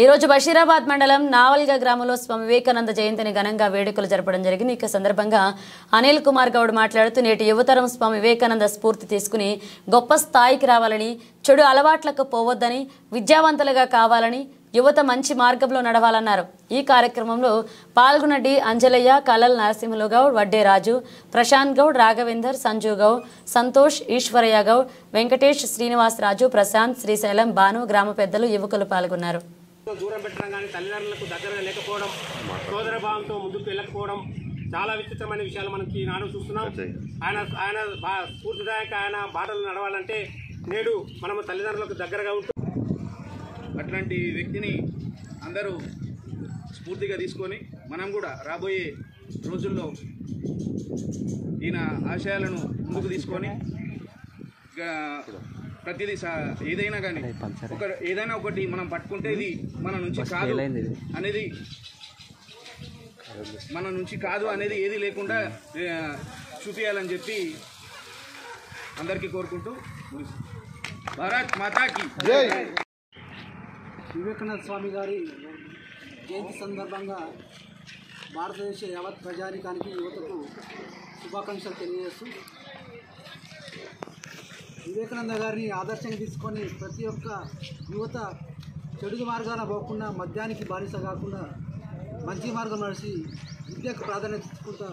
ఈరోజు బషీరాబాద్ మండలం నావల్గా గ్రామంలో స్వామి వివేకానంద జయంతిని ఘనంగా వేడుకలు జరపడం జరిగింది. ఈ సందర్భంగా అనిల్ కుమార్ గౌడ్ మాట్లాడుతూ నేటి యువతరం స్వామి వివేకానంద స్ఫూర్తి తీసుకుని గొప్ప స్థాయికి రావాలని, చెడు అలవాట్లకు పోవద్దని, విద్యావంతులుగా కావాలని, యువత మంచి మార్గంలో నడవాలన్నారు. ఈ కార్యక్రమంలో పాల్గొన్న డి అంజలయ్య, కలల్ నరసింహులు గౌడ్, వడ్డే రాజు, ప్రశాంత్ గౌడ్, రాఘవేందర్, సంజు గౌడ్, సంతోష్, ఈశ్వరయ్య గౌడ్, వెంకటేష్, శ్రీనివాస్ రాజు, ప్రశాంత్, శ్రీశైలం, భాను, గ్రామ పెద్దలు, యువకులు పాల్గొన్నారు. దూరం పెట్టడం కానీ తల్లిదండ్రులకు దగ్గరగా లేకపోవడం, సోదర భావంతో ముందుకు వెళ్ళకపోవడం చాలా విచిత్రమైన విషయాలు మనకి ఈనాడు చూస్తున్నాం. ఆయన స్ఫూర్తిదాయక ఆయన బాటలు నడవాలంటే నేడు మనము తల్లిదండ్రులకు దగ్గరగా ఉంటూ అట్లాంటి వ్యక్తిని అందరూ స్ఫూర్తిగా తీసుకొని మనం కూడా రాబోయే రోజుల్లో ఈయన ఆశయాలను ముందుకు తీసుకొని ప్రతిదీ ఏదైనా కానీ ఏదైనా ఒకటి మనం పట్టుకుంటే ఇది మన నుంచి కాదు అనేది ఏది లేకుండా చూపించాలని చెప్పి అందరికీ కోరుకుంటూ భారత్ మాతాకి జై. వివేకానంద స్వామి గారి జయంతి సందర్భంగా భారతదేశ యావత్ ప్రజానికానికి యువతకు శుభాకాంక్షలు తెలియజేస్తూ వివేకానంద గారిని ఆదర్శంగా తీసుకొని ప్రతి ఒక్క యువత చెడు మార్గాన పోకుండా, మద్యానికి బానిస కాకుండా మంచి మార్గం నడిచి విద్యకు ప్రాధాన్యత ఇచ్చుకుంటా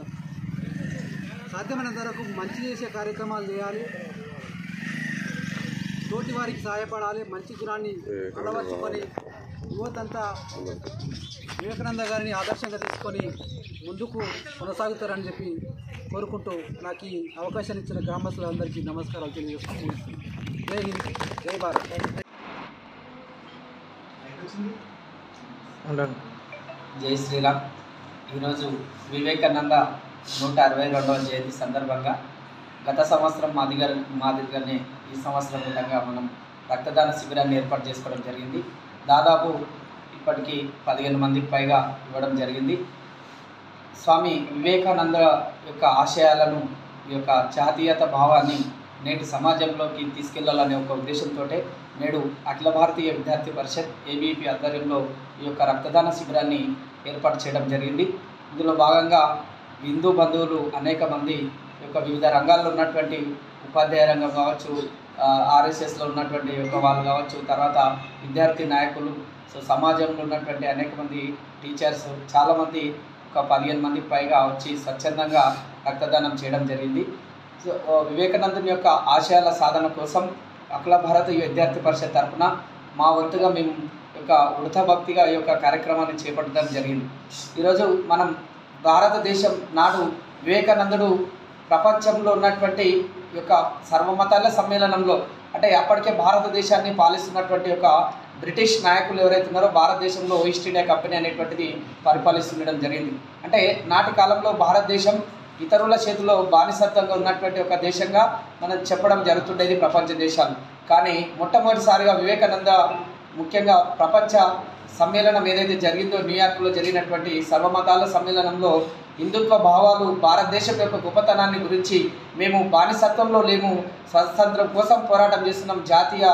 సాధ్యమైనంత వరకు మంచి చేసే కార్యక్రమాలు చేయాలి, తోటి వారికి సహాయపడాలి, మంచి గుణాన్ని అలవర్చుకొని యువతంతా వివేకానంద గారిని ఆదర్శంగా తీసుకొని ముందుకు కొనసాగుతారని చెప్పి కోరుకుంటూ నాకు ఈ అవకాశాన్ని ఇచ్చిన గ్రామస్తులందరికీ నమస్కారాలు తెలియజేస్తున్నాను. జై హింద్, జై భారత్. జై శ్రీరామ్. ఈరోజు వివేకానంద 162వ జయంతి సందర్భంగా గత సంవత్సరం మాదిరిగానే ఈ సంవత్సరం విధంగా మనం రక్తదాన శిబిరాన్ని ఏర్పాటు చేసుకోవడం జరిగింది. దాదాపు ఇప్పటికీ 15 మందికి పైగా ఇవ్వడం జరిగింది. స్వామి వివేకానంద యొక్క ఆశయాలను, ఈ యొక్క జాతీయత భావాన్ని నేటి సమాజంలోకి తీసుకెళ్లాలనే ఒక ఉద్దేశంతో నేడు అఖిల భారతీయ విద్యార్థి పరిషత్ ABP ఆధ్వర్యంలో ఈ యొక్క రక్తదాన శిబిరాన్ని ఏర్పాటు చేయడం జరిగింది. ఇందులో భాగంగా హిందూ బంధువులు అనేక మంది యొక్క వివిధ రంగాల్లో ఉన్నటువంటి ఉపాధ్యాయ రంగం కావచ్చు, RSSలో ఉన్నటువంటి యొక్క వాళ్ళు కావచ్చు, తర్వాత విద్యార్థి నాయకులు, సమాజంలో ఉన్నటువంటి అనేక మంది టీచర్స్, చాలామంది ఒక 15 మందికి పైగా వచ్చి స్వచ్ఛందంగా రక్తదానం చేయడం జరిగింది. వివేకానందుని యొక్క ఆశయాల సాధన కోసం అఖిల భారతీయ విద్యార్థి పరిషత్ తరఫున మా వంతుగా మేము యొక్క ఉడత భక్తిగా ఈ యొక్క కార్యక్రమాన్ని చేపట్టడం జరిగింది. ఈరోజు మనం భారతదేశం నాడు వివేకానందుడు ప్రపంచంలో ఉన్నటువంటి యొక్క సర్వమతాల సమ్మేళనంలో, అంటే అప్పటికే భారతదేశాన్ని పాలిస్తున్నటువంటి యొక్క బ్రిటిష్ నాయకులు ఎవరైతే ఉన్నారో భారతదేశంలో ఈస్ట్ ఇండియా కంపెనీ అనేటువంటిది పరిపాలిస్తుండడం జరిగింది. అంటే నాటి కాలంలో భారతదేశం ఇతరుల చేతిలో బానిసత్వంగా ఉన్నటువంటి ఒక దేశంగా మనం చెప్పడం జరుగుతుండేది ప్రపంచ దేశాలు. కానీ మొట్టమొదటిసారిగా వివేకానంద ముఖ్యంగా ప్రపంచ సమ్మేళనం ఏదైతే జరిగిందో, న్యూయార్క్లో జరిగినటువంటి సర్వమతాల సమ్మేళనంలో హిందుత్వ భావాలు, భారతదేశం యొక్క గొప్పతనాన్ని గురించి, మేము బానిసత్వంలో లేము, స్వతంత్రం కోసం పోరాటం చేస్తున్నాం, జాతీయ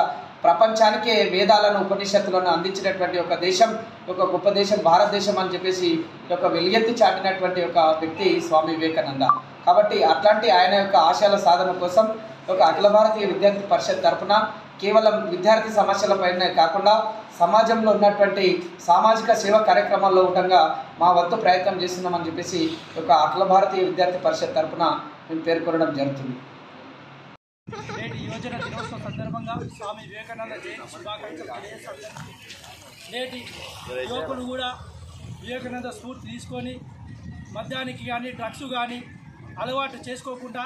ప్రపంచానికే వేదాలను ఉపనిషత్తులను అందించినటువంటి ఒక దేశం, ఒక గొప్ప దేశం భారతదేశం అని చెప్పేసి ఒక వెలియెత్తి చాటినటువంటి ఒక వ్యక్తి స్వామి వివేకానంద. కాబట్టి అట్లాంటి ఆయన యొక్క ఆశయాల సాధన కోసం ఒక అఖిల భారతీయ విద్యార్థి పరిషత్ తరఫున కేవలం విద్యార్థి సమస్యలపైనే కాకుండా సమాజంలో ఉన్నటువంటి సామాజిక సేవా కార్యక్రమాల్లో ఉండగా మా వంతు ప్రయత్నం చేస్తున్నామని చెప్పేసి ఒక అఖిల భారతీయ విద్యార్థి పరిషత్ తరఫున మేము పేర్కొనడం జరుగుతుంది. నేటి యువజన దినోత్సవం సందర్భంగా స్వామి వివేకానంద జయంతి శుభాకాంక్షలు తెలియజేస్తారు. నేటి యువకులు కూడా వివేకానంద స్ఫూర్తి తీసుకొని మద్యానికి కానీ డ్రగ్స్ కానీ అలవాటు చేసుకోకుండా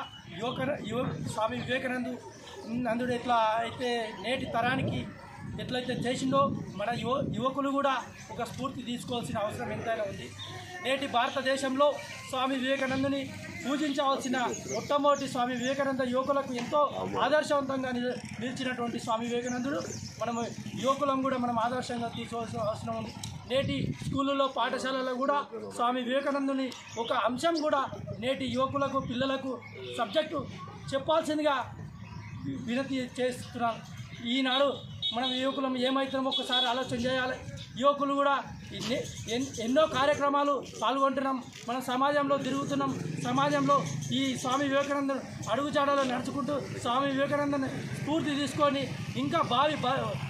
స్వామి వివేకానందుడు ఎట్లా అయితే నేటి తరానికి ఎట్లయితే చేసిందో మన యువకులు కూడా ఒక స్ఫూర్తి తీసుకోవాల్సిన అవసరం ఎంతైనా ఉంది. నేటి భారతదేశంలో స్వామి వివేకానందుని పూజించవలసిన మొట్టమొదటి స్వామి వివేకానంద యువకులకు ఎంతో ఆదర్శవంతంగా నిలిచినటువంటి స్వామి వివేకానందుడు మనము యువకులం కూడా మనం ఆదర్శంగా తీసుకోవాల్సిన అవసరం ఉంది. నేటి స్కూళ్ళలో, పాఠశాలలో కూడా స్వామి వివేకానందుని ఒక అంశం కూడా నేటి యువకులకు, పిల్లలకు సబ్జెక్టు చెప్పాల్సిందిగా వినతి చేస్తున్నాను. ఈనాడు మనం యువకులం ఏమవుతామో ఒక్కసారి ఆలోచన చేయాలి. యువకులు కూడా ఎన్నో కార్యక్రమాలు పాల్గొంటున్నాం. మన సమాజంలో తిరుగుతున్నాం. సమాజంలో ఈ స్వామి వివేకానంద అడుగుజాడలో నడుచుకుంటూ స్వామి వివేకానందని స్ఫూర్తి తీసుకొని ఇంకా భావి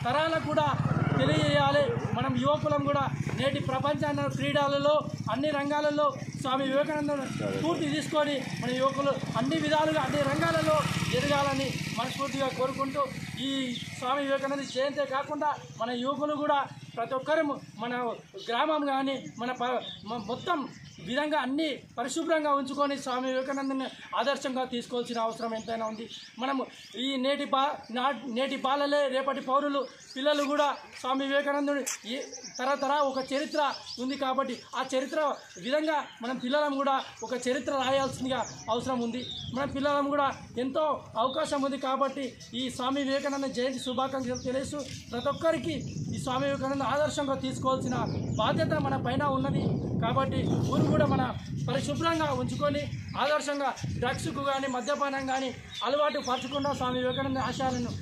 తరాలకు కూడా తెలియజేయాలి. మనం యువకులం కూడా నేటి ప్రపంచాన్ని క్రీడలలో అన్ని రంగాలలో స్వామి వివేకానంద స్ఫూర్తి తీసుకొని మన యువకులు అన్ని విధాలుగా అన్ని రంగాలలో ఎదగాలని మనస్ఫూర్తిగా కోరుకుంటూ ఈ స్వామి వివేకానంద జయంతే కాకుండా మన యువకులు కూడా ప్రతి ఒక్కరు మన గ్రామం కానీ మన మొత్తం విధంగా అన్ని పరిశుభ్రంగా ఉంచుకొని స్వామి వివేకానందని ఆదర్శంగా తీసుకోవాల్సిన అవసరం ఎంతైనా ఉంది. మనము ఈ నేటి బాలలే రేపటి పౌరులు. పిల్లలు కూడా స్వామి వివేకానందుడి తరతర ఒక చరిత్ర ఉంది కాబట్టి ఆ చరిత్ర విధంగా మనం పిల్లలం కూడా ఒక చరిత్ర రాయాల్సిందిగా అవసరం ఉంది. మన పిల్లలం కూడా ఎంతో అవకాశం ఉంది కాబట్టి ఈ స్వామి వివేకానంద జయంతి శుభాకాంక్షలు తెలియజేస్తూ ప్రతి ఒక్కరికి ఈ స్వామి వివేకానంద ఆదర్శంగా తీసుకోవాల్సిన బాధ్యత మన పైన ఉన్నది. కాబట్టి ఊరు కూడా మన పరిశుభ్రంగా ఉంచుకొని ఆదర్శంగా డ్రగ్స్కు కానీ మద్యపానం కానీ అలవాటు పరచకుండా స్వామి వివేకానంద ఆశయాలను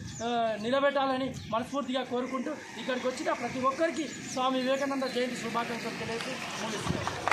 నిలబెట్టాలని మనస్ఫూర్తిగా కోరుకుంటూ ఇక్కడికి వచ్చిన ప్రతి ఒక్కరికి స్వామి వివేకానంద జయంతి శుభాకాంక్షలు తెలియజేస్తూ ముగిస్తున్నాను.